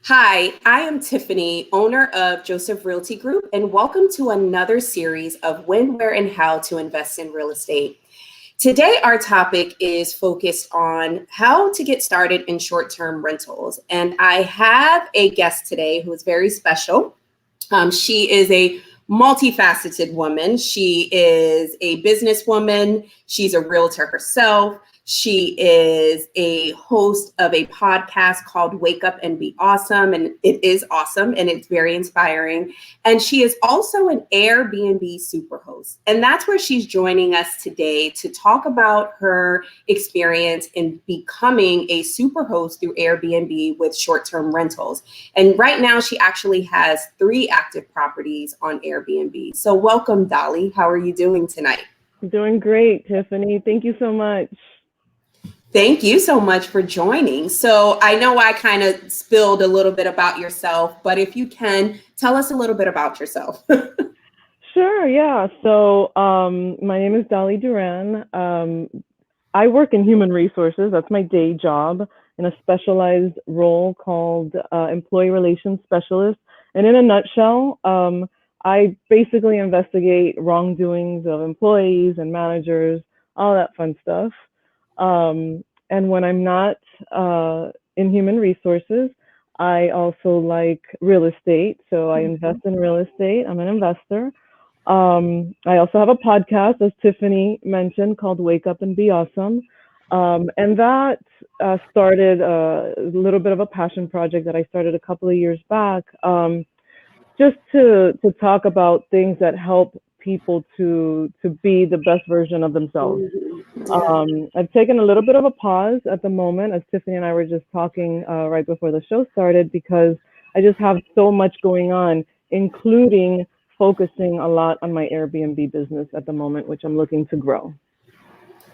Hi, I am Tiffany, owner of Joseph Realty Group, and welcome to another series of when, where, and how to invest in real estate. Today, our topic is focused on how to get started in short-term rentals. And I have a guest today who is very special. She is a multifaceted woman. She is a businesswoman. She's a realtor herself. She is a host of a podcast called Wake Up and Be Awesome. And it is awesome and it's very inspiring. And she is also an Air BnB Superhost. And that's where she's joining us today to talk about her experience in becoming a superhost through Airbnb with short-term rentals. And right now she actually has 3 active properties on Airbnb. So welcome, Dolly. How are you doing tonight? Doing great, Tiffany. Thank you so much. Thank you so much for joining. So I know I kind of spilled a little bit about yourself, but if you can, tell us a little bit about yourself. Sure, yeah. So my name is Dolly Duran. I work in human resources. That's my day job in a specialized role called employee relations specialist. And in a nutshell, I basically investigate wrongdoings of employees and managers, all that fun stuff. And when I'm not in human resources, I also like real estate. So I invest in real estate. I'm an investor. I also have a podcast, as Tiffany mentioned, called Wake Up and Be Awesome. And that started a little bit of a passion project that I started a couple of years back, just to talk about things that help people to be the best version of themselves. I've taken a little bit of a pause at the moment, as Tiffany and I were just talking right before the show started, because I just have so much going on, including focusing a lot on my Airbnb business at the moment, which I'm looking to grow.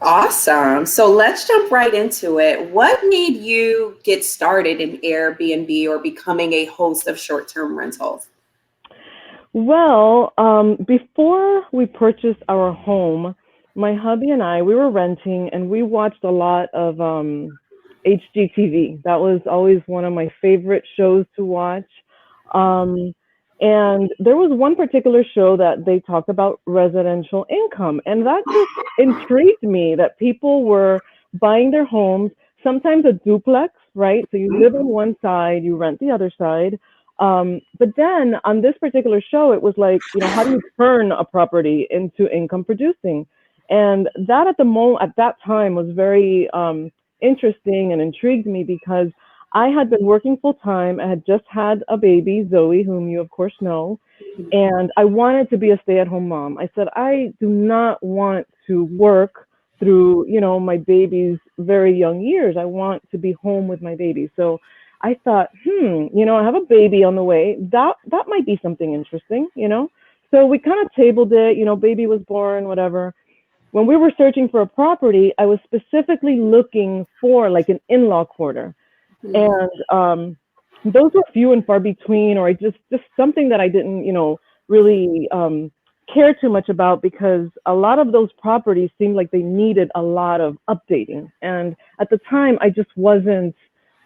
Awesome. So let's jump right into it. What made you get started in Airbnb or becoming a host of short-term rentals? Well, before we purchased our home, my hubby and I, we were renting and we watched a lot of HGTV. That was always one of my favorite shows to watch. And there was one particular show that they talked about residential income. And that just intrigued me that people were buying their homes, sometimes a duplex, right? So you live on one side, you rent the other side. But then on this particular show, it was like, how do you turn a property into income producing? And that at that time was very interesting and intrigued me because I had been working full time. I had just had a baby, Zoe, whom you of course know, and I wanted to be a stay-at-home mom. I said, I do not want to work through, my baby's very young years. I want to be home with my baby. So I thought, I have a baby on the way. That might be something interesting, So we kind of tabled it, baby was born, whatever. When we were searching for a property, I was specifically looking for like an in-law quarter. And those were few and far between, or just something that I didn't, really care too much about, because a lot of those properties seemed like they needed a lot of updating. And at the time, I just wasn't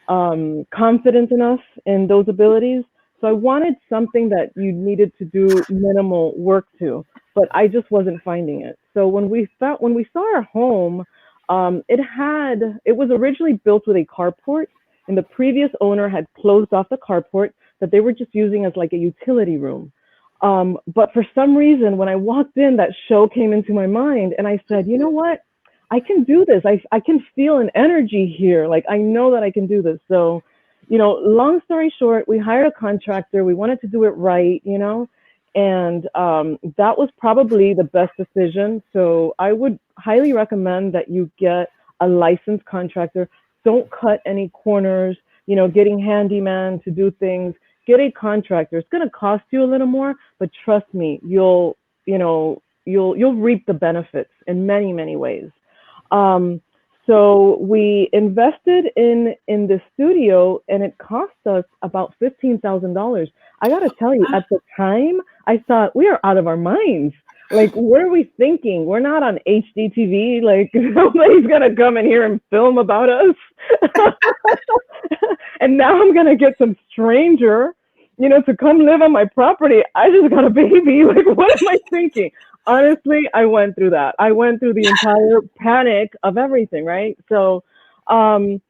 confident enough in those abilities. So I wanted something that you needed to do minimal work to, but I just wasn't finding it. So when we saw our home, it was originally built with a carport, and the previous owner had closed off the carport that they were just using as like a utility room. But for some reason, when I walked in, that show came into my mind, and I said, you know what? I can do this. I can feel an energy here. Like, I know that I can do this. So, long story short, we hired a contractor. We wanted to do it right, and that was probably the best decision. So I would highly recommend that you get a licensed contractor. Don't cut any corners, getting handyman to do things. Get a contractor. It's going to cost you a little more, but trust me, you'll reap the benefits in many, many ways. So we invested in the studio, and it cost us about $15,000. I got to tell you, at the time, I thought we are out of our minds. Like, what are we thinking? We're not on HGTV. Like, nobody's going to come in here and film about us. And now I'm going to get some stranger, to come live on my property. I just got a baby. Like, what am I thinking? Honestly, I went through that. I went through the entire panic of everything, right? So, in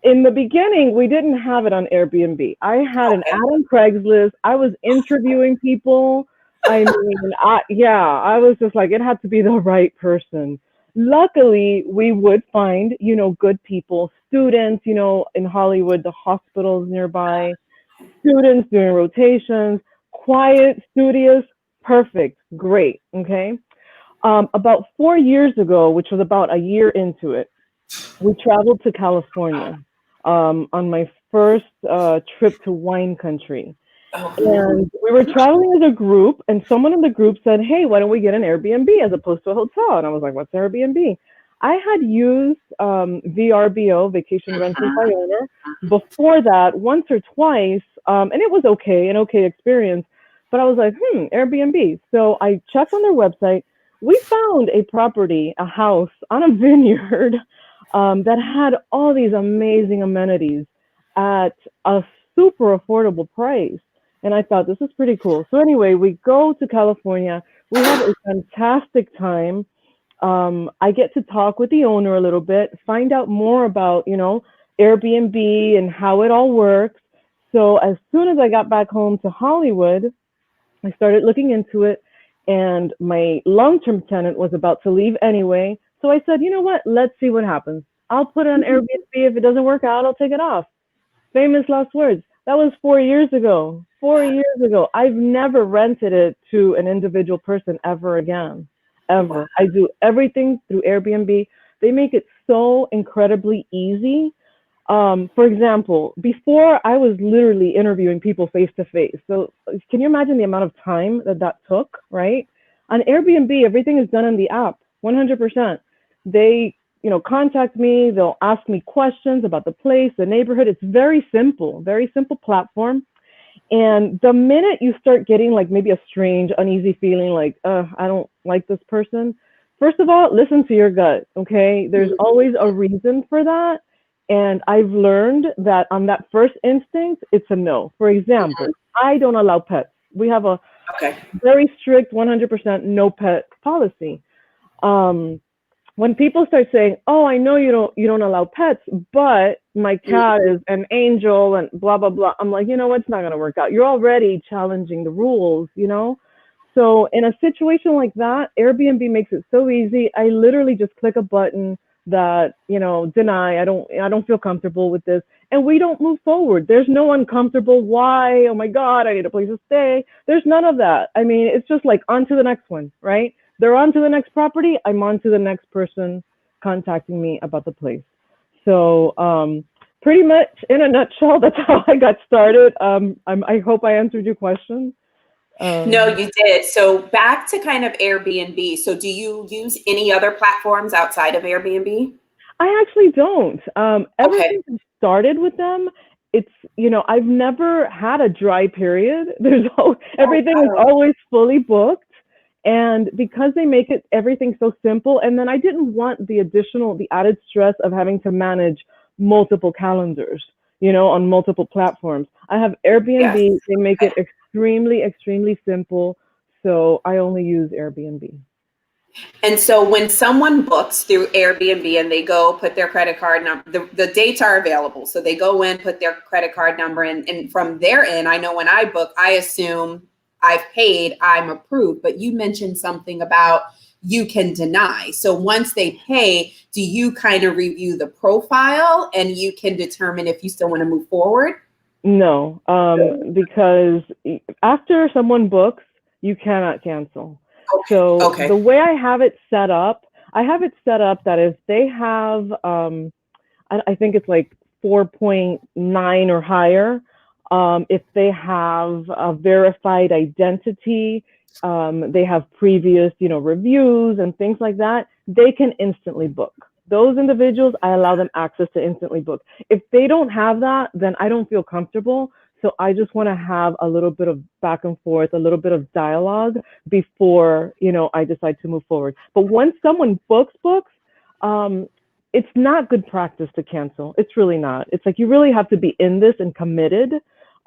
the beginning, we didn't have it on Airbnb. I had an ad on Craigslist. I was interviewing people. I mean, I was just like, it had to be the right person. Luckily, we would find, good people, students, in Hollywood, the hospitals nearby, students doing rotations, quiet, studious, perfect, great, okay? About 4 years ago, which was about a year into it, we traveled to California on my first trip to wine country. And we were traveling as a group, and someone in the group said, hey, why don't we get an Airbnb as opposed to a hotel? And I was like, what's Airbnb? I had used VRBO, Vacation Rental by Owner, before that once or twice, and it was an okay experience. But I was like, Airbnb. So I checked on their website. We found a property, a house on a vineyard that had all these amazing amenities at a super affordable price. And I thought, this is pretty cool. So anyway, we go to California. We have a fantastic time. I get to talk with the owner a little bit, find out more about, Airbnb and how it all works. So as soon as I got back home to Hollywood, I started looking into it. And my long-term tenant was about to leave anyway. So I said, you know what? Let's see what happens. I'll put it on Airbnb. If it doesn't work out, I'll take it off. Famous last words. That was 4 years ago. 4 years ago. I've never rented it to an individual person ever again. Ever. I do everything through Airbnb. They make it so incredibly easy. For example, before I was literally interviewing people face to face. So can you imagine the amount of time that took, right? On Airbnb, everything is done on the app, 100%. They contact me, they'll ask me questions about the place, the neighborhood. It's very simple platform. And the minute you start getting like maybe a strange, uneasy feeling like, I don't like this person, first of all, listen to your gut, okay? There's always a reason for that. And I've learned that on that first instinct, it's a no. For example, I don't allow pets. We have a very strict 100% no pet policy. When people start saying, oh, I know you don't allow pets, but my cat is an angel and blah, blah, blah. I'm like, it's not going to work out. You're already challenging the rules, So in a situation like that, Airbnb makes it so easy. I literally just click a button that, deny, I don't feel comfortable with this. And we don't move forward. There's no uncomfortable, why? Oh my God, I need a place to stay. There's none of that. I mean, it's just like on to the next one, right? They're on to the next property. I'm on to the next person contacting me about the place. So pretty much in a nutshell, that's how I got started. I hope I answered your question. No, you did. So back to kind of Airbnb. So do you use any other platforms outside of Airbnb? I actually don't. Ever since I started with them, it's, I've never had a dry period. Everything is always fully booked. And because they make everything so simple, and then I didn't want the added stress of having to manage multiple calendars, on multiple platforms. I have Airbnb. Yes. They make it extremely, extremely simple. So I only use Airbnb. And so when someone books through Airbnb and they go put their credit card number, the dates are available. So they go in, put their credit card number in, and from their end, I know when I book, I assume I've paid, I'm approved. But you mentioned something about you can deny. So once they pay, do you kind of review the profile and you can determine if you still want to move forward? No, because after someone books, you cannot cancel. So the way I have it set up that if they have, I think it's like 4.9 or higher, if they have a verified identity, they have previous, reviews and things like that, they can instantly book. Those individuals, I allow them access to instantly book. If they don't have that, then I don't feel comfortable. So I just want to have a little bit of back and forth, a little bit of dialogue before, I decide to move forward. But once someone books, it's not good practice to cancel. It's really not. It's like you really have to be in this and committed.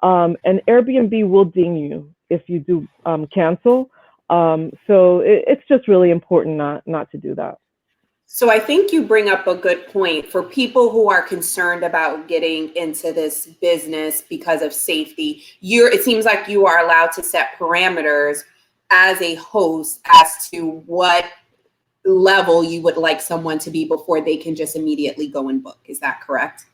And Airbnb will ding you if you do cancel. So it's just really important not to do that. So I think you bring up a good point for people who are concerned about getting into this business because of safety. It seems like you are allowed to set parameters as a host as to what level you would like someone to be before they can just immediately go and book. Is that correct?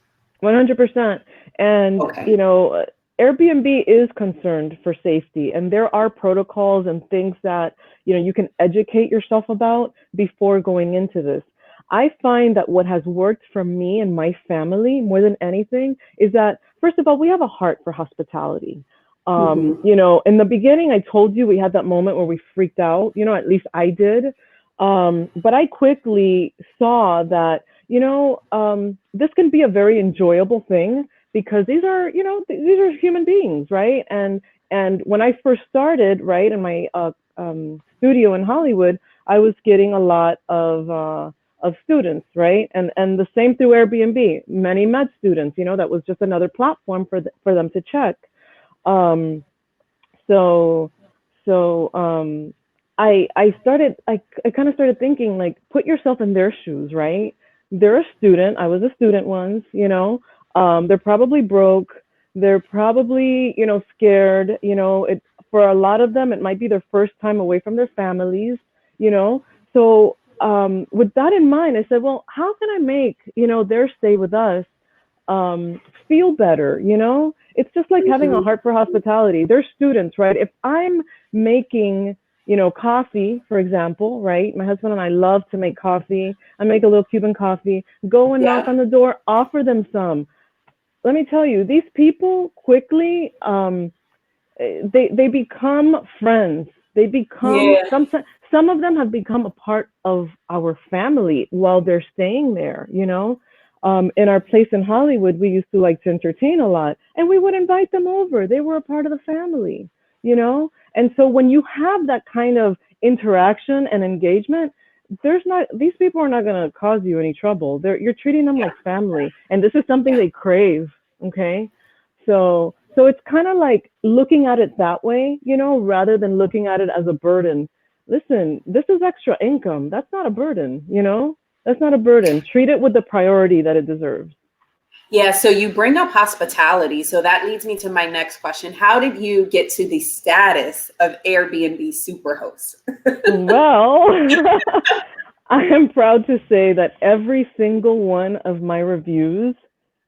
100%. And, Okay. you know, Airbnb is concerned for safety, and there are protocols and things that, you know, you can educate yourself about before going into this. I find that what has worked for me and my family more than anything is that, first of all, we have a heart for hospitality. You know, in the beginning, I told you we had that moment where we freaked out, you know, at least I did. But I quickly saw that, you know, this can be a very enjoyable thing because these are, you know, these are human beings, right? And when I first started, right, in my studio in Hollywood, I was getting a lot of students, right? And the same through Airbnb, many med students, you know, that was just another platform for them to check. I kind of started thinking, like, put yourself in their shoes, right? They're a student. I was a student once, you know. They're probably broke. They're probably, you know, scared. You know, for a lot of them, it might be their first time away from their families, you know. So with that in mind, I said, well, how can I make, you know, their stay with us feel better, you know? It's just like having a heart for hospitality. They're students, right? If I'm making, you know, coffee, for example, right? My husband and I love to make coffee. I make a little Cuban coffee. Go and knock on the door, offer them some. Let me tell you, these people quickly, they become friends. They become, some of them have become a part of our family while they're staying there, you know? In our place in Hollywood, we used to like to entertain a lot, and we would invite them over. They were a part of the family, you know? And so when you have that kind of interaction and engagement, these people are not going to cause you any trouble. You're treating them like family, and this is something they crave, okay? So it's kind of like looking at it that way, you know, rather than looking at it as a burden. Listen, this is extra income. That's not a burden, you know? That's not a burden. Treat it with the priority that it deserves. Yeah, so you bring up hospitality. So that leads me to my next question. How did you get to the status of Airbnb Superhost? Well, I am proud to say that every single one of my reviews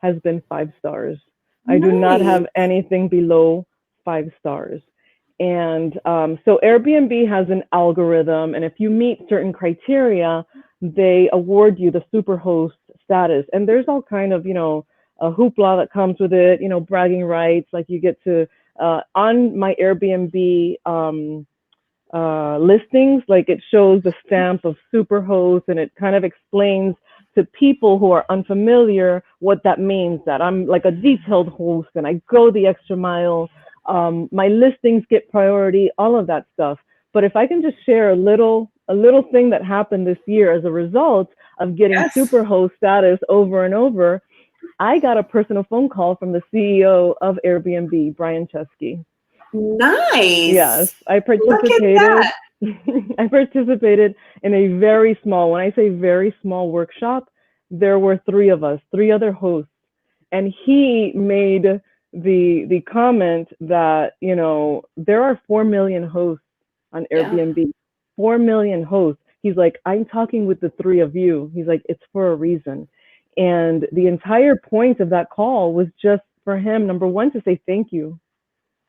has been 5 stars. I do not have anything below 5 stars. And so Airbnb has an algorithm, and if you meet certain criteria, they award you the Superhost status. And there's all kind of, you know, a hoopla that comes with it, you know, bragging rights, like you get to, on my Airbnb listings, like it shows the stamp of Superhost, and it kind of explains to people who are unfamiliar what that means, that I'm like a detailed host and I go the extra mile. My listings get priority, all of that stuff. But if I can just share a little thing that happened this year as a result of getting Superhost status over and over, I got a personal phone call from the CEO of Airbnb, Brian Chesky. Nice. Yes, I participated. I participated in a very small, when I say very small workshop, there were 3 of us, 3 other hosts. And he made the comment that, you know, there are 4 million hosts on Airbnb, 4 million hosts. He's like, I'm talking with the 3 of you. He's like, it's for a reason. And the entire point of that call was just for him, number one, to say thank you.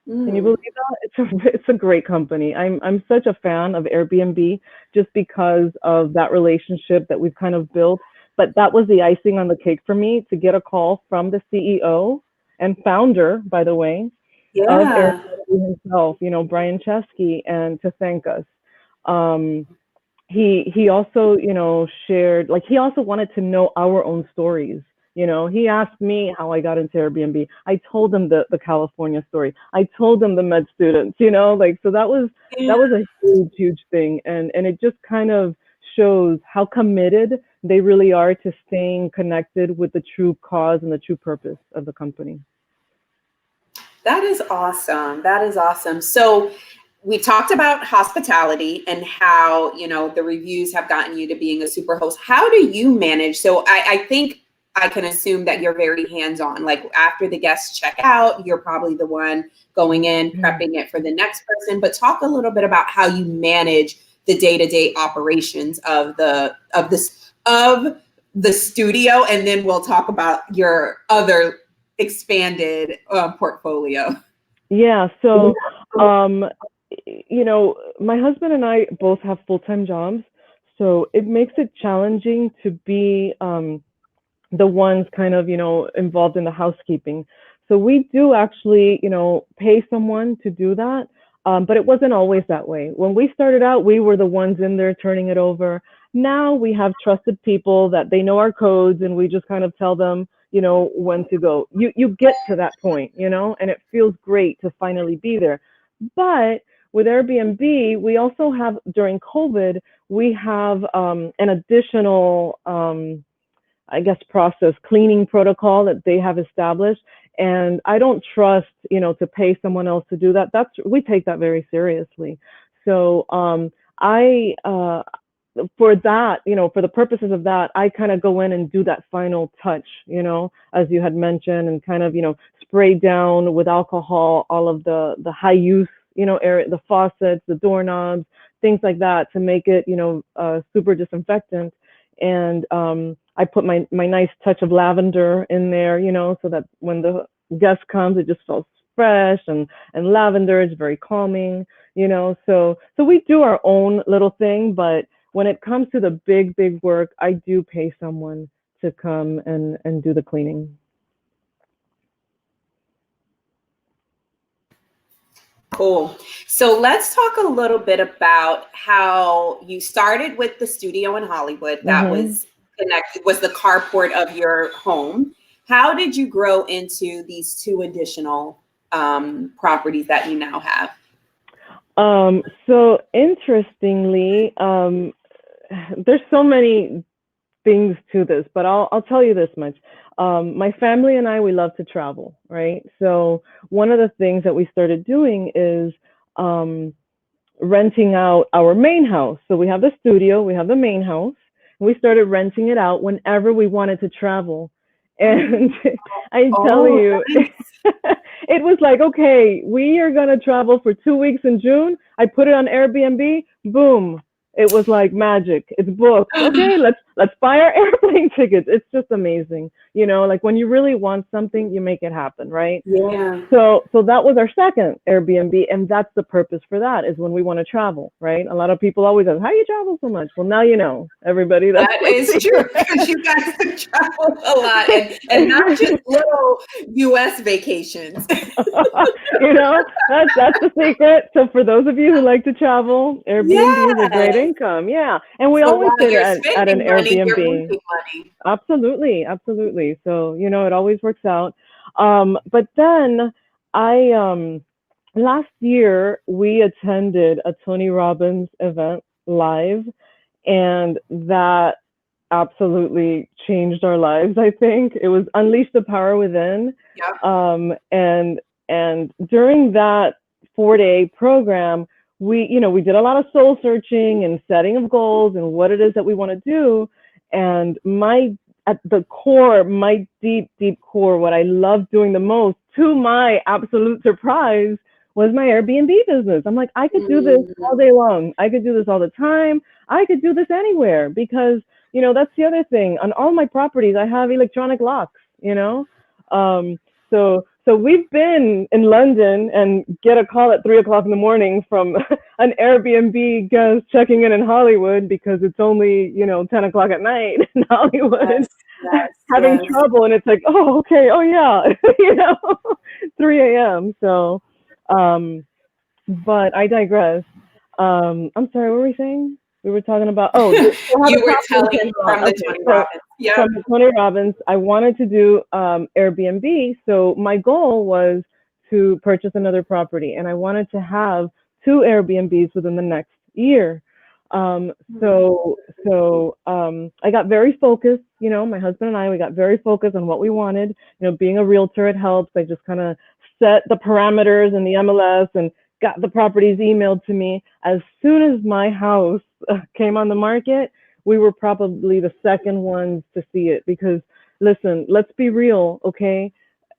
Can you believe that? It's a great company. I'm such a fan of Airbnb just because of that relationship that we've kind of built. But that was the icing on the cake for me, to get a call from the CEO and founder, by the way, of Airbnb himself, you know, Brian Chesky, and to thank us. He also, you know, shared, like, he also wanted to know our own stories. You know, he asked me how I got into Airbnb. I told him the California story. I told him the med students, you know, like, so that was a huge thing. And it just kind of shows how committed they really are to staying connected with the true cause and the true purpose of the company. That is awesome. That is awesome. So we talked about hospitality and how, you know, the reviews have gotten you to being a super host. How do you manage? So I think I can assume that you're very hands-on. Like after the guests check out, you're probably the one going in, prepping it for the next person. But talk a little bit about how you manage the day-to-day operations of the studio, and then we'll talk about your other expanded portfolio. Yeah. So, you know, my husband and I both have full-time jobs, so it makes it challenging to be the ones kind of, you know, involved in the housekeeping. So we do actually, you know, pay someone to do that. But it wasn't always that way. When we started out, we were the ones in there turning it over. Now we have trusted people that they know our codes, and we just kind of tell them, you know, when to go. You get to that point, you know, and it feels great to finally be there. But with Airbnb, we also have, during COVID, we have an additional, I guess, process, cleaning protocol that they have established. And I don't trust, you know, to pay someone else to do that. We take that very seriously. So for that, you know, for the purposes of that, I kind of go in and do that final touch, you know, as you had mentioned, and kind of, you know, spray down with alcohol all of the high use, you know, area, the faucets, the doorknobs, things like that, to make it, you know, super disinfectant. And I put my nice touch of lavender in there, you know, so that when the guest comes, it just smells fresh, and lavender is very calming, you know. So we do our own little thing, but when it comes to the big work, I do pay someone to come and do the cleaning. Cool. So let's talk a little bit about how you started with the studio in Hollywood. That was the carport of your home. How did you grow into these two additional properties that you now have? So interestingly, there's so many things to this, but I'll tell you this much. My family and I, we love to travel, right? So one of the things that we started doing is renting out our main house. So we have the studio, we have the main house, and we started renting it out whenever we wanted to travel. And I tell you, it was like, okay, we are going to travel for 2 weeks in June. I put it on Airbnb, boom. It was like magic. It's booked. Okay, let's buy our airplane tickets. It's just amazing. You know, like when you really want something, you make it happen, right? Yeah. So that was our second Airbnb, and that's the purpose for that, is when we want to travel, right? A lot of people always ask, how do you travel so much? Well, now you know, everybody. That is true, because you guys have traveled a lot, and not just little U.S. vacations. You know, that's the secret. So for those of you who like to travel, Airbnb is a great income. Yeah. And we always sit at an Airbnb. Absolutely. So, you know, it always works out. But then last year we attended a Tony Robbins event live, and that absolutely changed our lives. I think it was Unleash the Power Within. Yep. And during that 4-day program, we did a lot of soul searching and setting of goals and what it is that we want to do. And at the core, my deep core, what I love doing the most, to my absolute surprise, was my Airbnb business. I'm like, I could do this all day long. I could do this all the time. I could do this anywhere, because, you know, that's the other thing. On all my properties, I have electronic locks, you know? So we've been in London and get a call at 3 o'clock in the morning from an Airbnb guest checking in Hollywood, because it's only, you know, 10 o'clock at night in Hollywood, having trouble. And it's like, oh, okay. Oh yeah. You know, 3 a.m. So, but I digress. I'm sorry, what were we saying? We were talking about, you were telling from the Tony Robbins. Yeah. From the Tony Robbins, I wanted to do Airbnb. So my goal was to purchase another property, and I wanted to have 2 Airbnbs within the next year. I got very focused, my husband and I, we got very focused on what we wanted. Being a realtor, it helps. I just kind of set the parameters in the MLS and got the properties emailed to me. As soon as my house came on the market, we were probably the second ones to see it because, listen, let's be real, okay?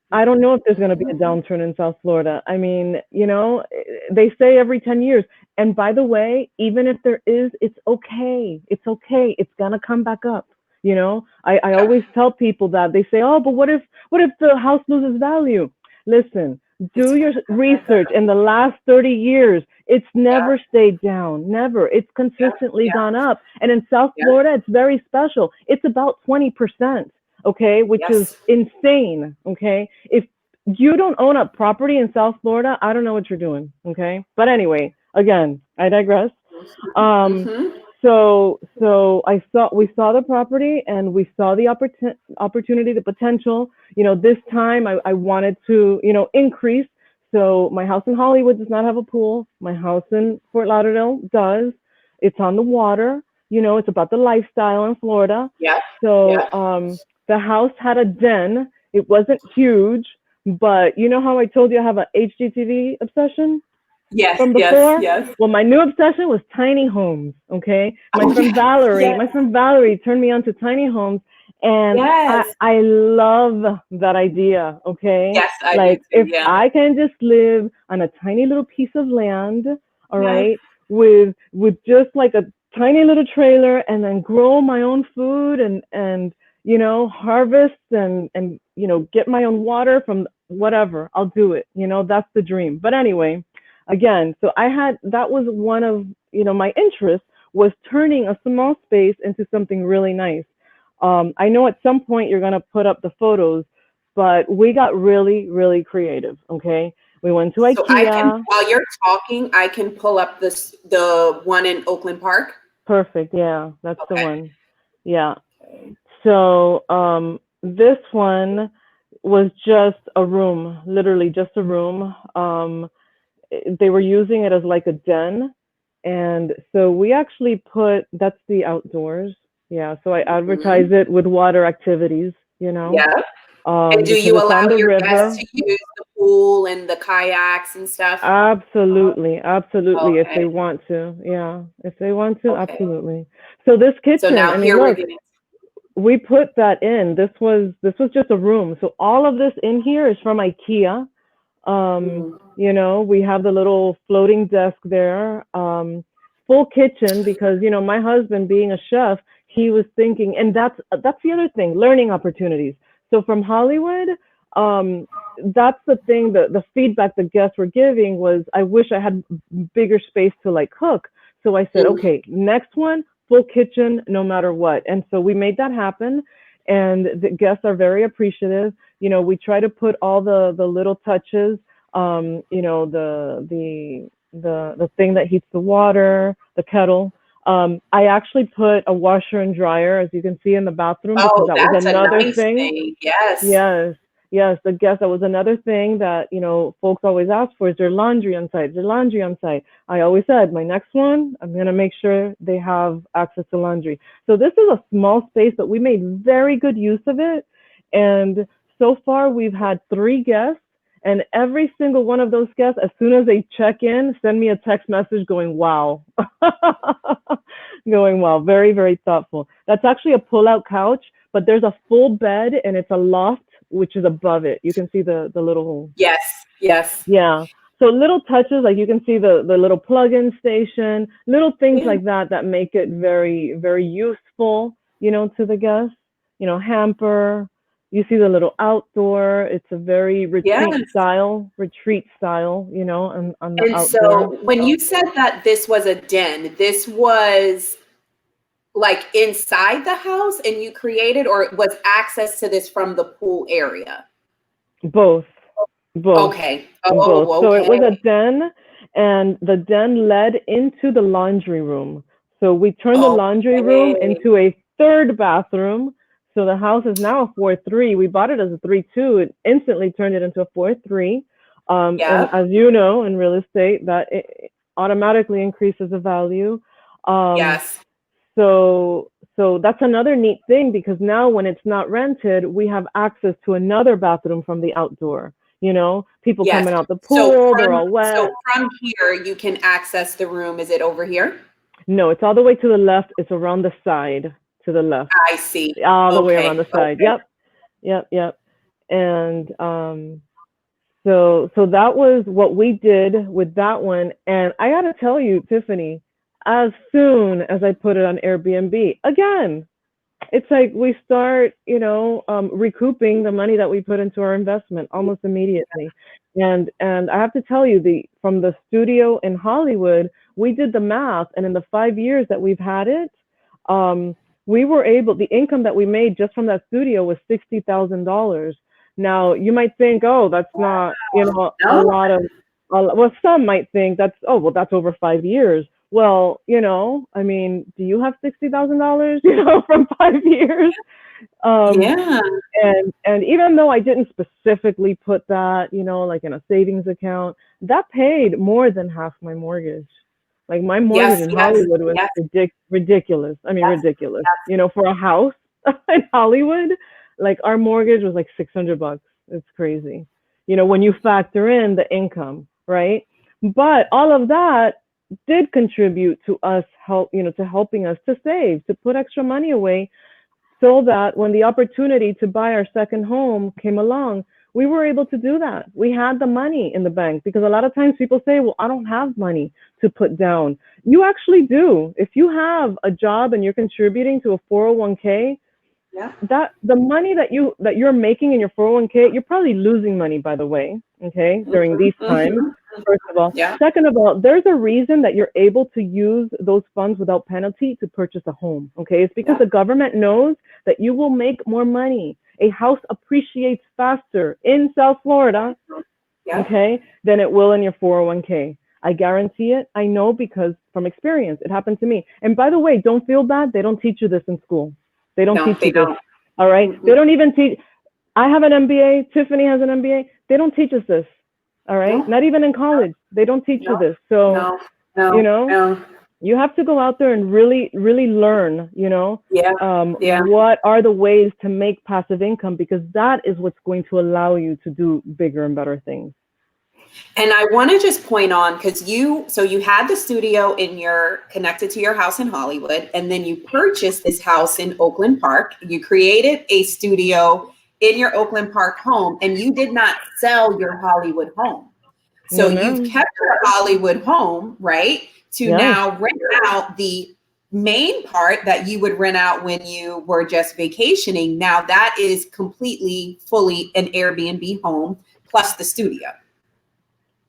I don't know if there's going to be a downturn in South Florida. I mean, they say every 10 years. And by the way, even if there is, it's okay. It's okay. It's going to come back up. I always tell people that. They say, oh, but what if the house loses value? Listen, do your research. In the last 30 years, it's never stayed down. Never. It's consistently gone up. And in South Florida, it's very special. It's about 20%. Okay, which is insane. Okay, if you don't own a property in South Florida, I don't know what you're doing. Okay, but anyway, again, I digress. So we saw the property and we saw the opportunity, the potential. This time I wanted to increase. So my house in Hollywood does not have a pool. My house in Fort Lauderdale does. It's on the water. It's about the lifestyle in Florida. Yeah. So the house had a den. It wasn't huge, but you know how I told you I have an HGTV obsession? Yes, from before? yes. Well, my new obsession was tiny homes, okay? My friend Valerie turned me on to tiny homes, and I love that idea, okay? Yes, I do too, if I can just live on a tiny little piece of land, all right, with just like a tiny little trailer and then grow my own food and harvest and get my own water from whatever, I'll do it. That's the dream. But anyway, again, so that was one of, my interests was turning a small space into something really nice. I know at some point you're going to put up the photos, but we got really, really creative. Okay. We went to IKEA. While you're talking, I can pull up the one in Oakland Park. Perfect. Yeah, that's the one. Yeah. So this one was just a room, literally just a room. They were using it as like a den. And so we actually that's the outdoors. Yeah. So I advertise it with water activities, Yeah. And do you allow your guests to use the pool and the kayaks and stuff? Absolutely. Absolutely. If they want to. Yeah. If they want to, absolutely. So this kitchen, so now we put that in. This was just a room. So all of this in here is from IKEA. We have the little floating desk there. Full kitchen because my husband being a chef, he was thinking, and that's the other thing, learning opportunities. So from Hollywood, that's the thing, the feedback the guests were giving was, I wish I had bigger space to like cook. So I said, okay, next one, full kitchen, no matter what. And so we made that happen. And the guests are very appreciative. We try to put all the little touches, the thing that heats the water, the kettle. I actually put a washer and dryer, as you can see in the bathroom, because that was another thing. Yes, the guest, that was another thing that, folks always ask for, is there laundry on site? Is there laundry on site? I always said, my next one, I'm going to make sure they have access to laundry. So this is a small space, but we made very good use of it. And so far, we've had 3 guests. And every single one of those guests, as soon as they check in, send me a text message going, wow. Going, wow. Very, very thoughtful. That's actually a pull-out couch, but there's a full bed and it's a loft, which is above it. You can see the little... Yes. Yeah. So little touches, like you can see the little plug-in station, little things like that make it very, very useful, to the guests. Hamper. You see the little outdoor. It's a very retreat style, on the and outdoor. So when you said that this was a den, this was like inside the house and you created, or was access to this from the pool area? Both. Okay. Both. So it was a den, and the den led into the laundry room. So we turned the laundry room into a 3rd bathroom. So the house is now a 4.3. We bought it as a 3.2. It instantly turned it into a 4.3. And as you know, in real estate, that it automatically increases the value. Yes. So that's another neat thing, because now when it's not rented, we have access to another bathroom from the outdoor. You know, people Yes. coming out the pool, they're all So wet. from here, you can access the room. Is it over here? No, it's all the way to the left. It's around the side to the left, I see. all the way Okay. around the side. Okay. Yep. And so that was what we did with that one. And I got to tell you, Tiffany, as soon as I put it on Airbnb, again, it's like we start, recouping the money that we put into our investment almost immediately. And I have to tell you, from the studio in Hollywood, we did the math, and in the 5 years that we've had it, the income that we made just from that studio was $60,000. Now you might think, oh, that's not, a No? lot of, well, some might think that's, oh, well, that's over 5 years. Well, I mean, do you have $60,000, from 5 years? Yeah. And even though I didn't specifically put that, like in a savings account, that paid more than half my mortgage. Like my mortgage Yes. in Yes. Hollywood was Yes. ridiculous. I mean, Yes. ridiculous. For a house in Hollywood, like our mortgage was like $600. It's crazy. When you factor in the income, right? But all of that did contribute to us to helping us to save, to put extra money away, so that when the opportunity to buy our second home came along, we were able to do that. We had the money in the bank, because a lot of times people say, well, I don't have money to put down. You actually do. If you have a job and you're contributing to a 401k, Yeah. that the money that you're making in your 401k, you're probably losing money, by the way, okay, during these times. First of all. Yeah. Second of all, there's a reason that you're able to use those funds without penalty to purchase a home. Okay, it's because the government knows that you will make more money. A house appreciates faster in South Florida, okay, than it will in your 401k. I guarantee it. I know, because from experience, it happened to me. And by the way, don't feel bad. They don't teach you this in school. They don't teach you this. All right. They don't even teach. I have an MBA. Tiffany has an MBA. They don't teach us this. All right. Not even in college. They don't teach you this. So, you have to go out there and really, really learn, what are the ways to make passive income, because that is what's going to allow you to do bigger and better things. And I want to just point on, because you had the studio connected to your house in Hollywood, and then you purchased this house in Oakland Park. You created a studio in your Oakland Park home, and you did not sell your Hollywood home. So you've kept your Hollywood home, right? To now rent out the main part that you would rent out when you were just vacationing. Now that is completely, fully an Airbnb home plus the studio.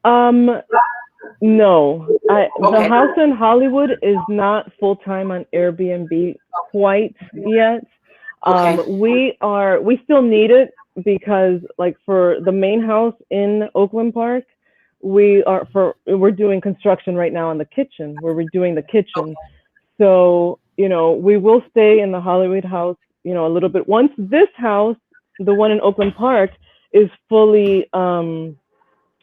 No, the house in Hollywood is not full-time on Airbnb quite yet. We still need it, because like for the main house in Oakland Park, we're doing construction right now on the kitchen. We're redoing the kitchen. So, we will stay in the Hollywood house, a little bit. Once this house, the one in Oakland Park, is fully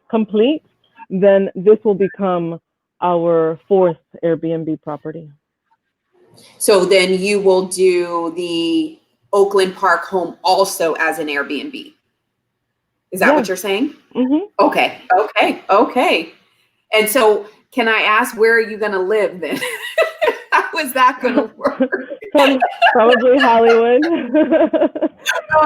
complete, then this will become our fourth Airbnb property. So then you will do the Oakland Park home also as an Airbnb. Is that what you're saying? Mm-hmm. Okay. And so can I ask, where are you going to live then? How is that going to work? Probably Hollywood.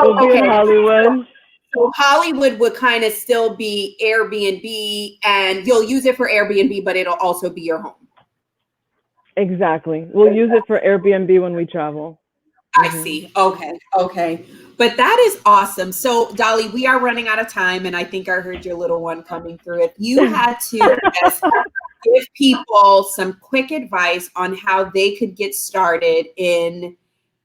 We'll be in Hollywood. So Hollywood would kind of still be Airbnb, and you'll use it for Airbnb, but it'll also be your home. Exactly. We'll use it for Airbnb when we travel. I see. Okay. But that is awesome. So Dolly, we are running out of time, and I think I heard your little one coming through. If you had to just give people some quick advice on how they could get started in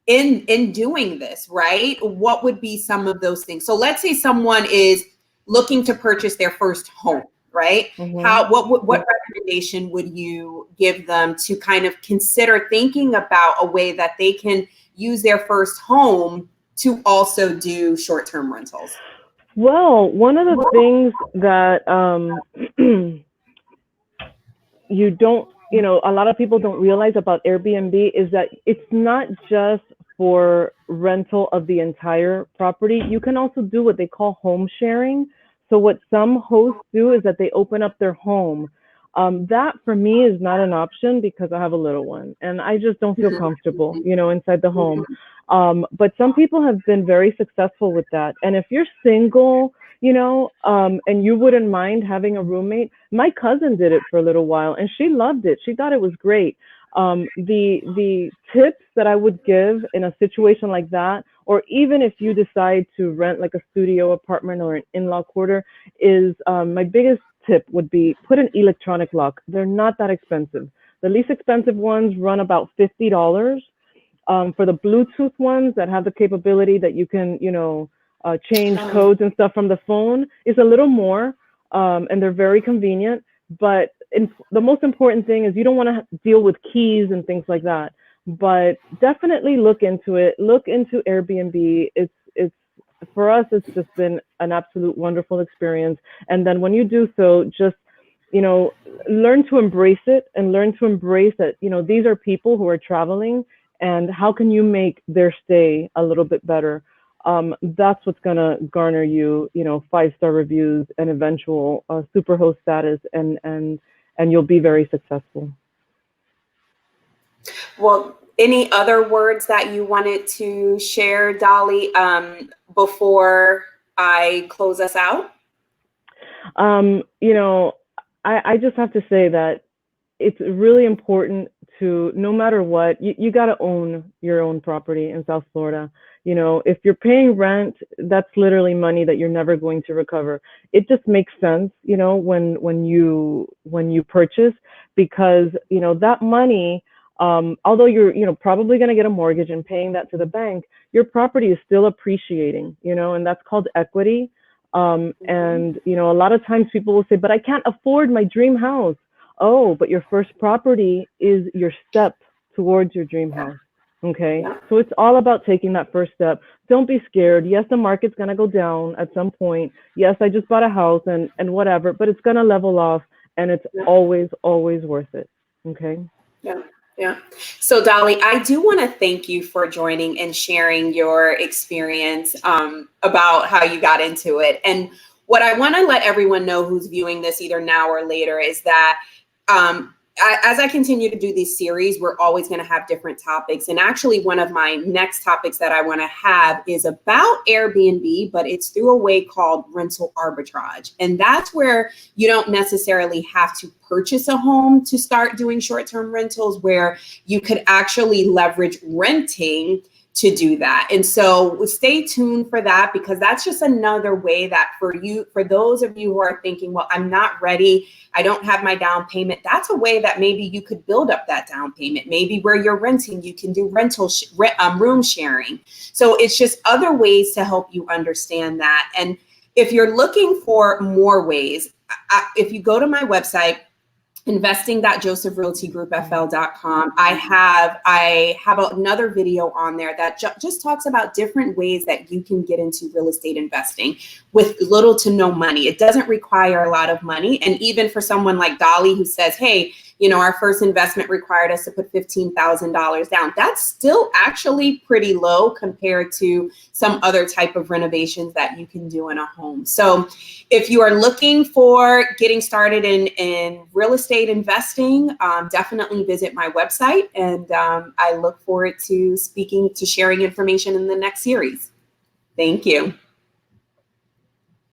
doing this, right? What would be some of those things? So let's say someone is looking to purchase their first home, right? What recommendation would you give them to kind of consider thinking about a way that they can use their first home to also do short-term rentals? Well, one of the things that you don't you know, a lot of people don't realize about Airbnb is that it's not just for rental of the entire property. You can also do what they call home sharing. So what some hosts do is that they open up their home. That for me is not an option because I have a little one and I just don't feel comfortable, you know, inside the home. But some people have been very successful with that. And if you're single, you know, and you wouldn't mind having a roommate, my cousin did it for a little while and she loved it. She thought it was great. The tips that I would give in a situation like that, or even if you decide to rent like a studio apartment or an in-law quarter, is my biggest tip would be put an electronic lock. They're not that expensive. The least expensive ones run about $50. For the Bluetooth ones that have the capability that you can, you know, change codes and stuff from the phone is a little more, and they're very convenient. But the most important thing is you don't want to deal with keys and things like that. But definitely look into it. Look into Airbnb. It's for us, it's just been an absolute wonderful experience. And then when you do so, just, you know, learn to embrace it and learn to embrace that, you know, these are people who are traveling and how can you make their stay a little bit better? That's what's going to garner you, you know, 5-star reviews and eventual Superhost status, and you'll be very successful. Well, any other words that you wanted to share, Dolly, before I close us out? You know, I just have to say that it's really important to, no matter what, you got to own your own property in South Florida. You know, if you're paying rent, that's literally money that you're never going to recover. It just makes sense, you know, when you purchase, because, you know, that money, although you're, you know, probably going to get a mortgage and paying that to the bank, your property is still appreciating, you know, and that's called equity. And, you know, a lot of times people will say, but I can't afford my dream house. Oh, but your first property is your step towards your dream house. Okay. So it's all about taking that first step. Don't be scared. Yes, the market's going to go down at some point. Yes, I just bought a house and whatever, but it's going to level off, and it's always worth it. Okay. Yeah. Yeah. So Dolly, I do want to thank you for joining and sharing your experience about how you got into it. And what I want to let everyone know who's viewing this either now or later is that as I continue to do these series, we're always going to have different topics. And actually, one of my next topics that I want to have is about Airbnb, but it's through a way called rental arbitrage. And that's where you don't necessarily have to purchase a home to start doing short-term rentals, where you could actually leverage renting to do that. And so stay tuned for that, because that's just another way that for those of you who are thinking, well, I'm not ready, I don't have my down payment, that's a way that maybe you could build up that down payment. Maybe where you're renting, you can do room sharing. So it's just other ways to help you understand that. And if you're looking for more ways, if you go to my website, investing.josephrealtygroupfl.com. I have another video on there that just talks about different ways that you can get into real estate investing with little to no money. It doesn't require a lot of money. And even for someone like Dolly, who says, hey, you know, our first investment required us to put $15,000 down. That's still actually pretty low compared to some other type of renovations that you can do in a home. So if you are looking for getting started in real estate investing, definitely visit my website. And I look forward to sharing information in the next series. Thank you.